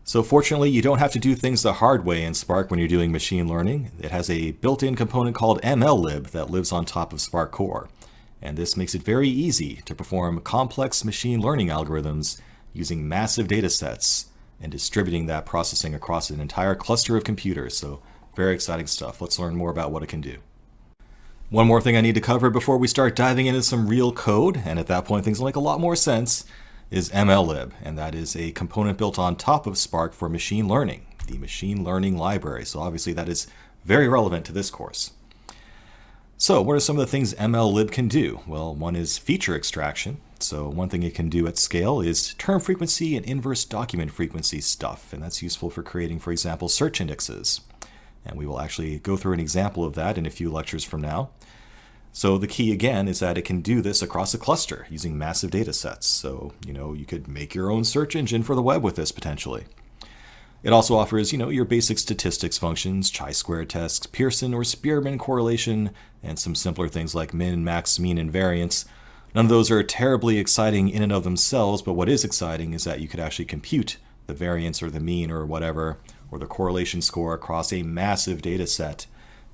So fortunately, you don't have to do things the hard way in Spark when you're doing machine learning. It has a built-in component called MLLib that lives on top of Spark Core. And this makes it very easy to perform complex machine learning algorithms using massive data sets and distributing that processing across an entire cluster of computers. So very exciting stuff. Let's learn more about what it can do. One more thing I need to cover before we start diving into some real code, and at that point things will make a lot more sense, is MLLib, and that is a component built on top of Spark for machine learning, the machine learning library. So obviously that is very relevant to this course. So what are some of the things MLLib can do? Well, one is feature extraction. So one thing it can do at scale is term frequency and inverse document frequency stuff, and that's useful for creating, for example, search indexes. And we will actually go through an example of that in a few lectures from now. So the key again is that it can do this across a cluster using massive data sets. So, you could make your own search engine for the web with this potentially. It also offers, your basic statistics functions, chi-square tests, Pearson or Spearman correlation, and some simpler things like min, max, mean, and variance. None of those are terribly exciting in and of themselves, but what is exciting is that you could actually compute the variance or the mean or whatever, or the correlation score across a massive data set,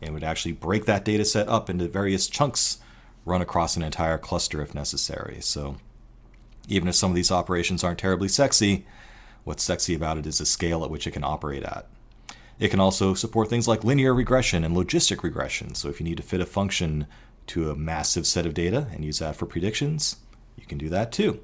and would actually break that data set up into various chunks, run across an entire cluster if necessary. So even if some of these operations aren't terribly sexy, what's sexy about it is the scale at which it can operate at. It can also support things like linear regression and logistic regression. So if you need to fit a function to a massive set of data and use that for predictions, you can do that too.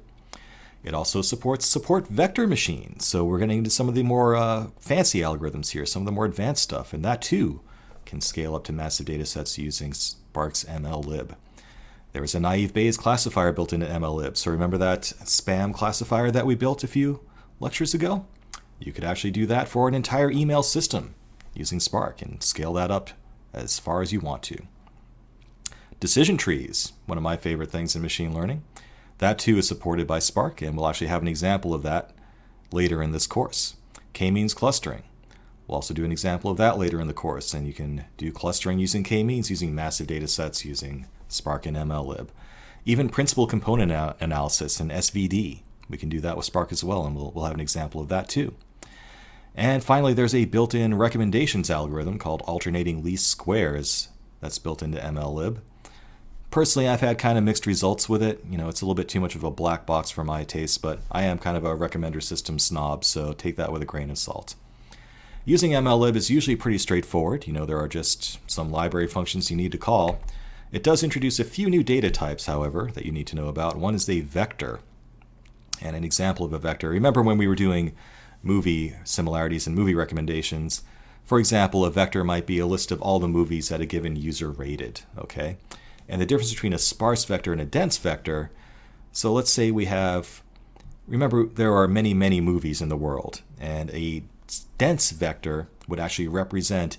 It also supports vector machines. So we're getting into some of the more fancy algorithms here, some of the more advanced stuff, and that too can scale up to massive data sets using Spark's MLLib. There was a naive Bayes classifier built into MLLib. So remember that spam classifier that we built a few lectures ago? You could actually do that for an entire email system using Spark and scale that up as far as you want to. Decision trees, one of my favorite things in machine learning. That too is supported by Spark, and we'll actually have an example of that later in this course. K-means clustering. We'll also do an example of that later in the course, and you can do clustering using k-means, using massive data sets, using Spark and MLLib. Even principal component analysis and SVD, we can do that with Spark as well, and we'll have an example of that too. And finally, there's a built-in recommendations algorithm called alternating least squares that's built into MLLib. Personally, I've had kind of mixed results with it. It's a little bit too much of a black box for my taste, but I am kind of a recommender system snob, so take that with a grain of salt. Using MLLib is usually pretty straightforward. There are just some library functions you need to call. It does introduce a few new data types, however, that you need to know about. One is a vector. And an example of a vector, remember when we were doing movie similarities and movie recommendations? For example, a vector might be a list of all the movies that a given user rated, okay? And the difference between a sparse vector and a dense vector, so let's say we have, remember there are many, many movies in the world, and a dense vector would actually represent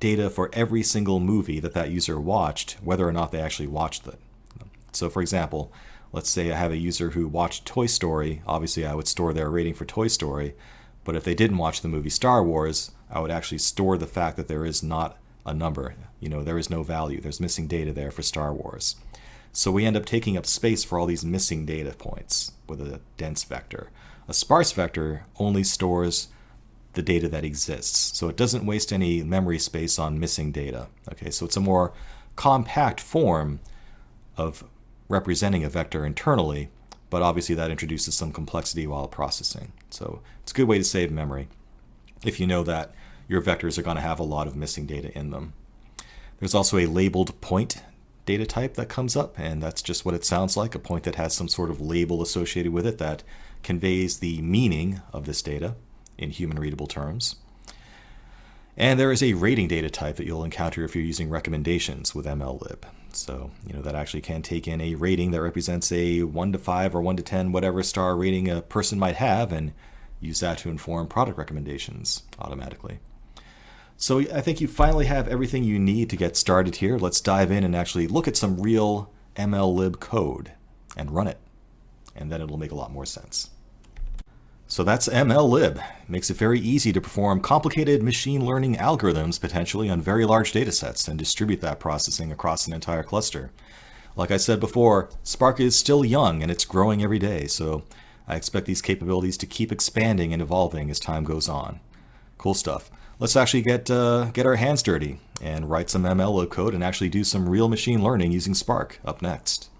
data for every single movie that user watched, whether or not they actually watched it. So for example, let's say I have a user who watched Toy Story. Obviously, I would store their rating for Toy Story. But if they didn't watch the movie Star Wars, I would actually store the fact that there is not a number. There is no value. There's missing data there for Star Wars. So we end up taking up space for all these missing data points with a dense vector. A sparse vector only stores the data that exists. So it doesn't waste any memory space on missing data. Okay, so it's a more compact form of representing a vector internally, but obviously that introduces some complexity while processing. So it's a good way to save memory if you know that your vectors are going to have a lot of missing data in them. There's also a labeled point data type that comes up, and that's just what it sounds like, a point that has some sort of label associated with it that conveys the meaning of this data in human readable terms. And there is a rating data type that you'll encounter if you're using recommendations with MLLib. So, that actually can take in a rating that represents a 1 to 5 or 1 to 10, whatever star rating a person might have, and use that to inform product recommendations automatically. So I think you finally have everything you need to get started here. Let's dive in and actually look at some real MLLib code and run it. And then it'll make a lot more sense. So that's MLLib. It makes it very easy to perform complicated machine learning algorithms potentially on very large data sets and distribute that processing across an entire cluster. Like I said before, Spark is still young and it's growing every day, so I expect these capabilities to keep expanding and evolving as time goes on. Cool stuff. Let's actually get our hands dirty and write some MLlib code and actually do some real machine learning using Spark up next.